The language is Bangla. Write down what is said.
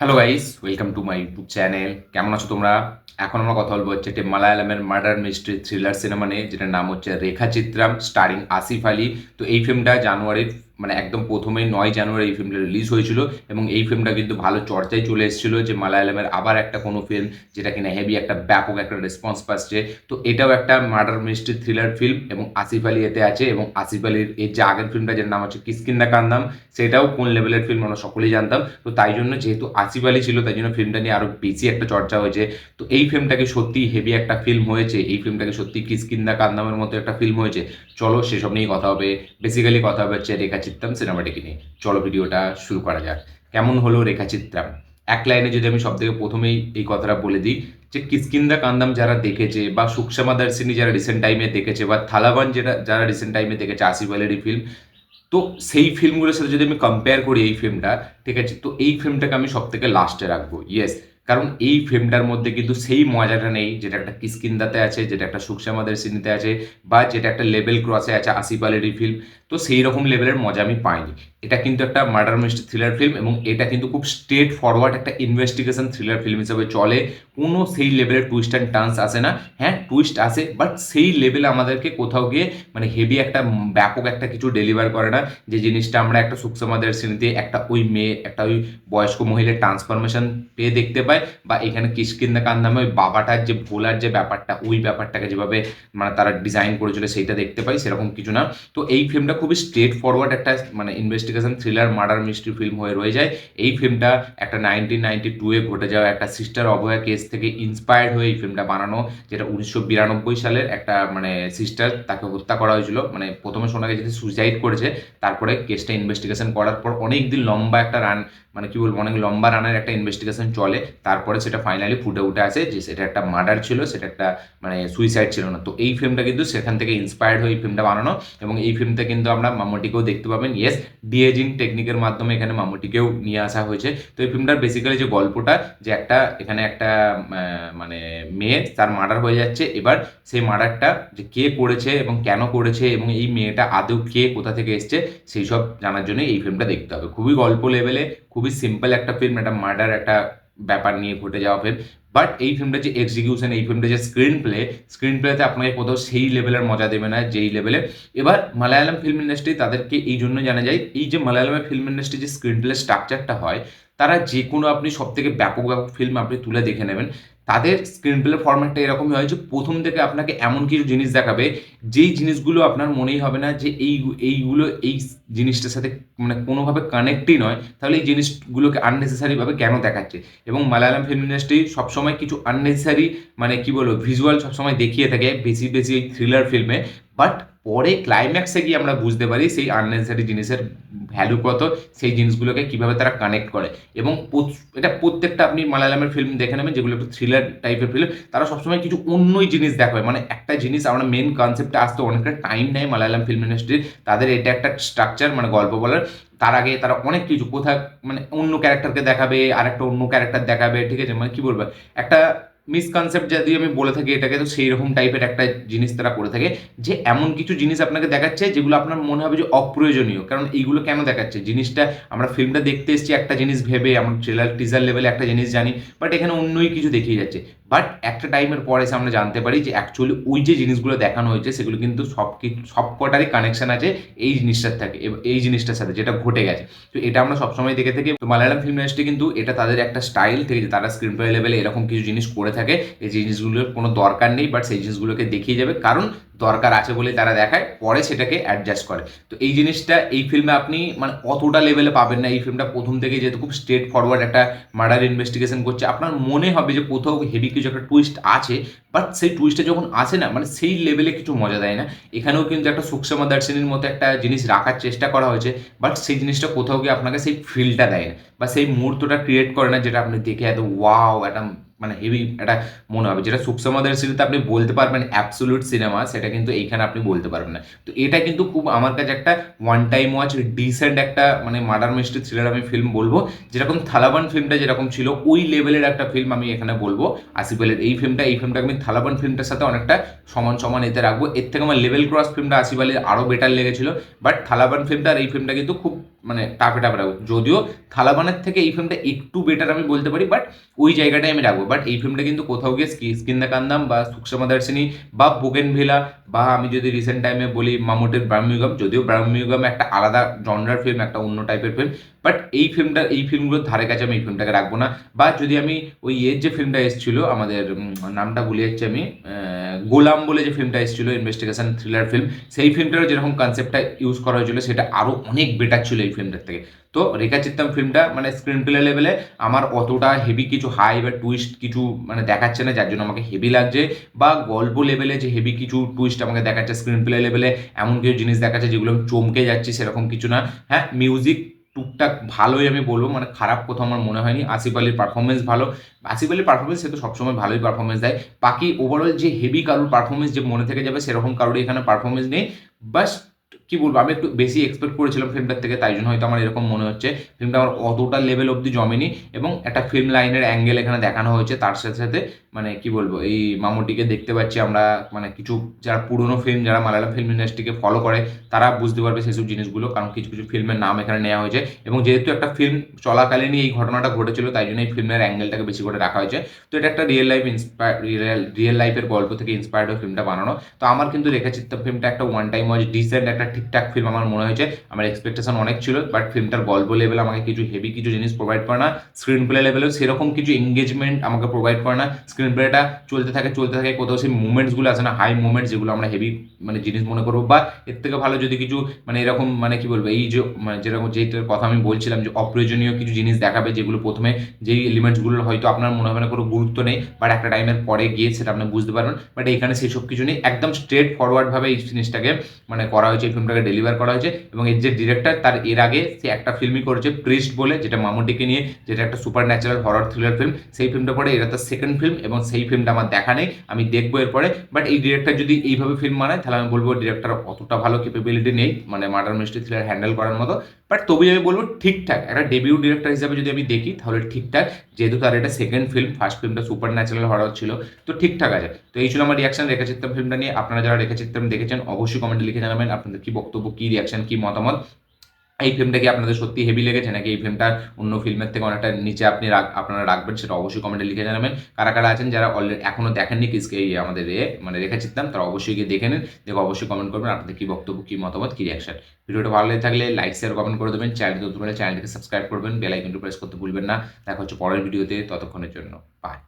Hello guys, welcome to my YouTube channel. কেমন আছো তোমরা? এখন আমরা কথা বলবো হচ্ছে একটি মালায়ালামের মার্ডার মিস্ট্রি থ্রিলার সিনেমা নিয়ে, যেটার নাম হচ্ছে রেখাচিত্রাম, স্টারিং আসিফ আলী। তো এই ফিল্মটা জানুয়ারির একদম প্রথমেই 9 জানুয়ারি এই ফিল্মটা রিলিজ হয়েছিল এবং এই ফিল্মটা কিন্তু ভালো চর্চায় চলে এসেছিল যে মালায়ালামের আবার একটা কোনো ফিল্ম যেটা কিনা হেভি একটা ব্যাপক একটা রেসপন্স পাচ্ছে। তো এটাও একটা মার্ডার মিস্ট্রি থ্রিলার ফিল্ম এবং আসিফ আলী এতে আছে। এবং আসিফ আলীর এর যে আগের ফিল্মটা যার নাম হচ্ছে কিসকিন্দা কান্দাম, সেটাও কোন লেভেলের ফিল্ম আমরা সকলেই জানতাম। তো তাই জন্য যেহেতু আসিফ আলী ছিল, তাই জন্য ফিল্মটা নিয়ে আরো বেশি একটা চর্চা হয়েছে। তো এই ফিল্মটাকে সত্যি হেভি একটা ফিল্ম হয়েছে, এই ফিল্মটাকে সত্যি কিসকিন্দা কান্দামের মতো একটা ফিল্ম হয়েছে। চলো সেসব নিয়েই কথা হবে। বেসিক্যালি কথা হবে হচ্ছে রেখাচিত্রাম সিনেমাটিকে নিয়ে। চলো ভিডিওটা শুরু করা যাক। কেমন হলো রেখাচিত্রাম? এক লাইনে যদি আমি সব থেকে প্রথমেই এই কথাটা বলে দিই যে কিসকিন্দা কান্দাম যারা দেখেছে, বা সুকসামা দার্সিনী যারা রিসেন্ট টাইমে দেখেছে, বা থালাবান যারা রিসেন্ট টাইমে দেখেছে আসিফ আলীর ফিল্ম, তো সেই ফিল্মগুলোর সাথে যদি আমি কম্পেয়ার করি এই ফিল্মটা, ঠিক আছে, তো এই ফিল্মটাকে আমি সব থেকে লাস্টে রাখবো। ইয়েস, কারণ এই ফিল্মটার মধ্যে কিন্তু সেই মজাটা নেই যেটা একটা কিসকিন্দাতে আছে, যেটা একটা সুকসামাদের সিনেতে আছে, বা যেটা একটা লেভেল ক্রসে আছে আসিফ আলীর ফিল্ম। তো সেই রকম লেভেলের মজা আমি পাইনি। এটা কিন্তু একটা মার্ডার মিস্ট্রি থ্রিলার ফিল্ম এবং এটা কিন্তু খুব স্ট্রেট ফরওয়ার্ড একটা ইনভেস্টিগেশন থ্রিলার ফিল্ম হিসেবে চলে। কোনো সেই লেভেলের টুইস্ট অ্যান্ড টার্নস আসে না। হ্যাঁ, টুইস্ট আসে, বাট সেই লেভেলে আমাদেরকে কোথাও গিয়ে হেভি একটা ব্যাপক একটা কিছু ডেলিভার করে না। যে জিনিসটা আমরা একটা সুকসমাদের শ্রেণীতে একটা ওই মেয়ে, একটা ওই বয়স্ক মহিলার ট্রান্সফরমেশন পেয়ে দেখতে পাই, বা এখানে কিষ্কিন্দা কান্দামে ওই বাবাটার যে ভোলার যে ব্যাপারটা, ওই ব্যাপারটাকে যেভাবে তারা ডিজাইন করেছিল সেইটা দেখতে পাই, সেরকম কিছু না। তো এই ফিল্মটা খুবই স্ট্রেট ফরওয়ার্ড একটা investigation thriller murder mystery film হয়ে রয়ে যায়। এই ফিল্মটা একটা 1992-এ ঘটে যাওয়া একটা সিস্টার অভয়া কেস থেকে ইন্সপায়ার্ড হয়ে এই ফিল্মটা বানানো, যেটা 1992 সালের একটা সিস্টার, তাকে হত্যা করা হয়েছিল। প্রথমে শোনা গেছে যে সুইসাইড করেছে। তারপরে কেসটা ইনভেস্টিগেশন করার পর অনেক দিন লম্বা একটা রান, কি বলবো, অনেক লম্বা রানের একটা ইনভেস্টিগেশন চলে। তারপরে সেটা ফাইনালি ফুটে উঠে আসে যে সেটা একটা মার্ডার ছিল, সেটা একটা সুইসাইড ছিল না। তো এই ফিল্মটা কিন্তু সেখান থেকে ইন্সপায়ার্ড হয়ে এই ফিল্মটা বানানো। এবং এই ফিল্মতে কিন্তু আমরা মাম্মুটিকেও দেখতে পাবেন। ইয়েস, ডিএজিং টেকনিকের মাধ্যমে এখানে মাম্মুটিকেও নিয়ে আসা হয়েছে। তো এই ফিল্মটার বেসিক্যালি যে গল্পটা, যে এখানে একটা মেয়ে, তার মার্ডার হয়ে যাচ্ছে। এবার সেই মার্ডারটা যে কে করেছে এবং কেন করেছে এবং এই মেয়েটা আদৌ কে, কোথা থেকে এসছে, সেই সব জানার জন্য এই ফিল্মটা দেখতে হবে। খুবই গল্প লেভেলে, খুবই সিম্পল একটা ফিল্ম, একটা মার্ডার একটা ব্যাপার নিয়ে ঘটে যাওয়া ফিল্ম। বাট এই ফিল্মটা যে এক্সিকিউশন, এই ফিল্মটা যে স্ক্রিন প্লেতে আপনাকে কোথাও সেই লেভেলের মজা দেবে না যেই লেভেলে। এবার মালায়ালাম ফিল্ম ইন্ডাস্ট্রি, তাদেরকে এই জন্য জানা যায়, এই যে মালায়ালামের ফিল্ম ইন্ডাস্ট্রি যে স্ক্রিন প্লে স্ট্রাকচারটা হয়, তারা যে কোনো আপনি সব থেকে ব্যাপক ব্যাপক ফিল্ম আপনি তুলে দেখে নেবেন, তাদের স্ক্রিন প্লে ফরম্যাটটা এরকমই হয় যে প্রথম থেকে আপনাকে এমন কিছু জিনিস দেখাবে, যেই জিনিসগুলো আপনার মনেই হবে না যে এইগুলো এই জিনিসটার সাথে কোনোভাবে কানেক্টই নয়। তাহলে এই জিনিসগুলোকে আননেসেসারিভাবে কেন দেখাচ্ছে? এবং মালায়ালাম ফিল্ম ইন্ডাস্ট্রি সবসময় কিছু আননেসেসারি, কি বলবো, ভিজুয়াল সবসময় দেখিয়ে থাকে বেশি বেশি এই থ্রিলার ফিল্মে। বাট পরে ক্লাইম্যাক্সে গিয়ে আমরা বুঝতে পারি সেই আননেসেসারি জিনিসের ভ্যালু কত, সেই জিনিসগুলোকে কিভাবে তারা কানেক্ট করে। এবং এটা প্রত্যেকটা আপনি মালায়ালামের ফিল্ম দেখে নেবেন, যেগুলো একটু থ্রিলার টাইপের ফিল্ম, তারা সবসময় কিছু অন্যই জিনিস দেখাবে। একটা জিনিস আমরা মেন কনসেপ্টে আসতে অনেকটা টাইম নেয় মালায়ালাম ফিল্ম ইন্ডাস্ট্রির। তাদের এটা একটা স্ট্রাকচার, গল্প বলার। তার আগে তারা অনেক কিছু কোথায় অন্য ক্যারেক্টারকে দেখাবে, আর একটা অন্য ক্যারেক্টার দেখাবে, ঠিক আছে, কি বলবো, একটা মিসকনসেপ্ট যদি আমি বলে থাকি এটাকে, তো সেই রকম টাইপের একটা জিনিস তারা করে থাকে। যে এমন কিছু জিনিস আপনাকে দেখাচ্ছে যেগুলো আপনার মনে হবে যে অপ্রয়োজনীয়, কারণ এইগুলো কেন দেখাচ্ছে, জিনিসটা আমরা ফিল্মটা দেখতে এসেছি একটা জিনিস ভেবে, আমরা ট্রেলার টিজার লেভেলে একটা জিনিস জানি, বাট এখানে অন্যই কিছু দেখিয়ে যাচ্ছে। বাট একটা টাইমের পরে এসে আমরা জানতে পারি যে অ্যাকচুয়ালি ওই যে জিনিসগুলো দেখানো হয়েছে সেগুলো কিন্তু সব কটারই কানেকশন আছে এই জিনিসটার থাকে, এই জিনিসটার সাথে যেটা ঘটে গেছে। তো এটা আমরা সবসময় দেখে থাকি। তো মালায়ালাম ফিল্ম ইন্ডাস্ট্রি কিন্তু এটা তাদের একটা স্টাইল থেকে, যে তারা স্ক্রিন প্লে লেভেলে এরকম কিছু জিনিস করে থাকে। এই জিনিসগুলোর কোনো দরকার নেই, বাট সেই জিনিসগুলোকে দেখিয়ে যাবে, কারণ দরকার আছে বলে তারা দেখায়, পরে সেটাকে অ্যাডজাস্ট করে। তো এই জিনিসটা এই ফিল্মে আপনি অতটা লেভেলে পাবেন না। এই ফিল্মটা প্রথম থেকে যেহেতু খুব স্ট্রেট ফরওয়ার্ড একটা মার্ডার ইনভেস্টিগেশন করছে, আপনার মনে হবে যে কোথাও হেভি কিছু একটা টুইস্ট আছে, বাট সেই টুইস্টটা যখন আসে না, সেই লেভেলে কিছু মজা দেয় না। এখানেও কিন্তু একটা সুকসামা দার্শিনীর মতো একটা জিনিস রাখার চেষ্টা করা হয়েছে, বাট সেই জিনিসটা কোথাও গিয়ে আপনাকে সেই ফিলটা দেয় না, বা সেই মুহূর্তটা ক্রিয়েট করে না যেটা আপনি দেখে এত ওয়াও, একটা হেভি একটা মনে হবে। যেটা সুকসামাদের সিরিজে আপনি বলতে পারবেন অ্যাবসোলিউট সিনেমা, সেটা কিন্তু এইখানে আপনি বলতে পারবেন না। তো এটা কিন্তু খুব আমার কাছে একটা ওয়ান টাইম ওয়াচ ডিসেন্ট একটা মার্ডার মিস্ট্রি থ্রিলার আমি ফিল্ম বলবো। যেরকম থালাবান ফিল্মটা যেরকম ছিল, ওই লেভেলের একটা ফিল্ম আমি এখানে বলবো আসিফ আলীর এই ফিল্মটাকে আমি থালাবান ফিল্মটার সাথে অনেকটা সমান সমান এতে রাখবো। এর থেকে আমার লেভেল ক্রস ফিল্মটা আসিফ আলীর আরও বেটার লেগেছিল। বাট থালাবান ফিল্মটা আর এই ফিল্মটা কিন্তু খুব মানে টাপে টাপে রাখবো। যদিও থালাবানের থেকে এই ফিল্মটা একটু বেটার আমি বলতে পারি, বাট ওই জায়গাটাই আমি রাখবো। বাট এই ফিল্মটা কিন্তু কোথাও গিয়ে স্কিন্দা কান্দাম বা সুষমা দর্শিনী বা বোগেনভিলা, বা আমি যদি রিসেন্ট টাইমে বলি মামুটির ব্রাহ্মযুগম, যদিও ব্রাহ্মযুগম একটা আলাদা জনরার ফিল্ম, একটা অন্য টাইপের ফিল্ম, বাট এই ফিল্মগুলোর ধারে কাছে আমি এই ফিল্মটাকে রাখবো না। বা যদি আমি ওই এর যে ফিল্মটা এসেছিল আমাদের নামটা ভুলে যাচ্ছি আমি, গোলাম বলে যে ফিল্মটা এসেছিল ইনভেস্টিগেশন থ্রিলার ফিল্ম, সেই ফিল্মটারও যেরকম কনসেপ্টটা ইউজ করা হয়েছিল সেটা আরও অনেক বেটার ছিল এই ফিল্মটার থেকে। তো রেখা চিত্তম ফিল্মটা মানে স্ক্রিন প্লে লেভেলে আমার অতটা হেভি কিছু হাই বা টুইস্ট কিছু মানে দেখাচ্ছে না, যার জন্য আমাকে হেভি লাগছে, বা গল্প লেভেলে যে হেভি কিছু টুইস্ট আমাকে দেখাচ্ছে, স্ক্রিন প্লে লেভেলে এমন কিছু জিনিস দেখাচ্ছে যেগুলো আমি চমকে যাচ্ছি সেরকম কিছু না। হ্যাঁ, মিউজিক টুকটাক ভালোই আমি বলবো, মানে খারাপ কোথাও আমার মনে হয়নি। আসিফ আলির পারফরমেন্স ভালো, আসিফ আলির পারফরমেন্স সে তো সবসময় ভালোই পারফরমেন্স দেয়। বাকি ওভারঅল যে হেভি কারোর পারফরমেন্স যে মনে থেকে যাবে সেরকম কারোর এখানে পারফরমেন্স নেই। বাস কি বলবো, আমি একটু বেশি এক্সপেক্ট করেছিলাম ফিল্মটার থেকে, তাই জন্য হয়তো আমার এরকম মনে হচ্ছে। ফিল্মটা আমার অতটা লেভেল অবধি জমেনি, এবং একটা ফিল্ম লাইনের অ্যাঙ্গেল এখানে দেখানো হয়েছে। তার সাথে সাথে মানে কি বলবো, এই মামুটিকে দেখতে পাচ্ছি আমরা, মানে কিছু যারা পুরনো ফিল্ম, যারা মালায়ালাম ফিল্ম ইন্ডাস্ট্রিকে ফলো করে তারা বুঝতে পারবে সেসব জিনিসগুলো, কারণ কিছু কিছু ফিল্মের নাম এখানে নেওয়া হয়েছে। এবং যেহেতু একটা ফিল্ম চলাকালীনই এই ঘটনাটা ঘটেছিল, তাই জন্য এই ফিল্মের অ্যাঙ্গেলটাকে বেশি করে রাখা হয়েছে। তো এটা একটা রিয়েল লাইফের গল্প থেকে ইন্সপায়ার্ড হয়ে ফিল্মটা বানানো। তো আমার কিন্তু রেখাচিত্তম ফিল্মটা একটা ওয়ান টাইম ওয়াচ ডিসেন্ট একটা ঠিকঠাক ফিল্ম আমার মনে হয়েছে। আমার এক্সপেকটেশন অনেক ছিল, বাট ফিল্মটার গল্প লেভেল আমাকে কিছু হেভি কিছু জিনিস প্রোভাইড করে না। স্ক্রিন প্লে লেভেলেও সেরকম কিছু এঙ্গেজমেন্ট আমাকে প্রোভাইড করে না। স্ক্রিন প্লেটা চলতে থাকে কোথাও সেই মুভমেন্টসগুলো আছে না, হাই মুভমেন্টস, যেগুলো আমরা হেভি মানে জিনিস মনে করবো। বা এর থেকে ভালো যদি কিছু মানে এরকম মানে কি বলবো, এই যে মানে যেরকম যেটার কথা আমি বলছিলাম যে অপ্রয়োজনীয় কিছু জিনিস দেখাবে, যেগুলো প্রথমে যেই এলিমেন্টসগুলো হয়তো আপনার মনে হবে না কোনো গুরুত্ব নেই, বাট একটা টাইমের পরে গিয়ে সেটা আপনি বুঝতে পারবেন। বাট এখানে সেই সব কিছু নেই, একদম স্ট্রেট ফরওয়ার্ডভাবে এই জিনিসটাকে মানে করা হয়েছে, এই ফিল্মটাকে ডেলিভার করা হয়েছে। এবং এর যে ডিরেক্টর, তার এর আগে সে একটা ফিল্মই করেছে প্রিস্ট বলে, যেটা মামুটিকে নিয়ে, যেটা একটা super natural horror thriller film. সেই ফিল্মটা পরে এটা তার সেকেন্ড ফিল্ম, এবং সেই ফিল্মটা আমার দেখা নেই, আমি দেখবো এরপরে। বাট এই ডিরেক্টর যদি এইভাবে ফিল্ম বানায়, তাহলে আমি বলবো ডিরেক্টর অতটা ভালো ক্যাপাবিলিটি নেই মানে মার্ডার মিস্ট্রি থ্রিলার হ্যান্ডেল করার মতো। বাট তবেই আমি বলবো ঠিকঠাক, একটা ডেবিউ ডিরেক্টর হিসাবে যদি আমি দেখি তাহলে ঠিকঠাক, যেহেতু তার এটা সেকেন্ড ফিল্ম, ফার্স্ট ফিল্মটা সুপার ন্যাচারাল হরর ছিল, তো ঠিকঠাক আছে। তো এই ছিল আমার রিয়াকশন রেখাচিত্তম ফিল্মটা নিয়ে। আপনারা যারা রেখাচিত্তম দেখেছেন অবশ্যই কমেন্টে লিখে জানাবেন আপনাদের কি বক্তব্য, কি রিয়াকশন, কি মতামত। এই ফিল্মটা কি আপনাদের সত্যি হেভি লেগেছে, নাকি এই ফিল্মটা অন্য ফিল্মের থেকে অনেকটা নিচে আপনারা রাখবেন, সেটা অবশ্যই কমেন্টে লিখে জানাবেন। কারা কারা আছেন যারা অলরেডি এখনো দেখেননি কিসকে এই আমাদের মানে রেখাচিত্তম, তারা অবশ্যই গিয়ে দেখে নিন, দেখে অবশ্যই কমেন্ট করবেন আপনাদের কি বক্তব্য, কি মতামত, কি রিয়াকশন। ভিডিওটা ভালো লেগে থাকলে লাইক শেয়ার কমেন্ট করে দেবেন, চ্যানেলটি নতুন হলে চ্যানেলটিকে সাবস্ক্রাইব করবেন, বেল আইকনটি প্রেস করতে ভুলবেন না। দেখা হচ্ছে পরের ভিডিওতে, ততক্ষণের জন্য বাই।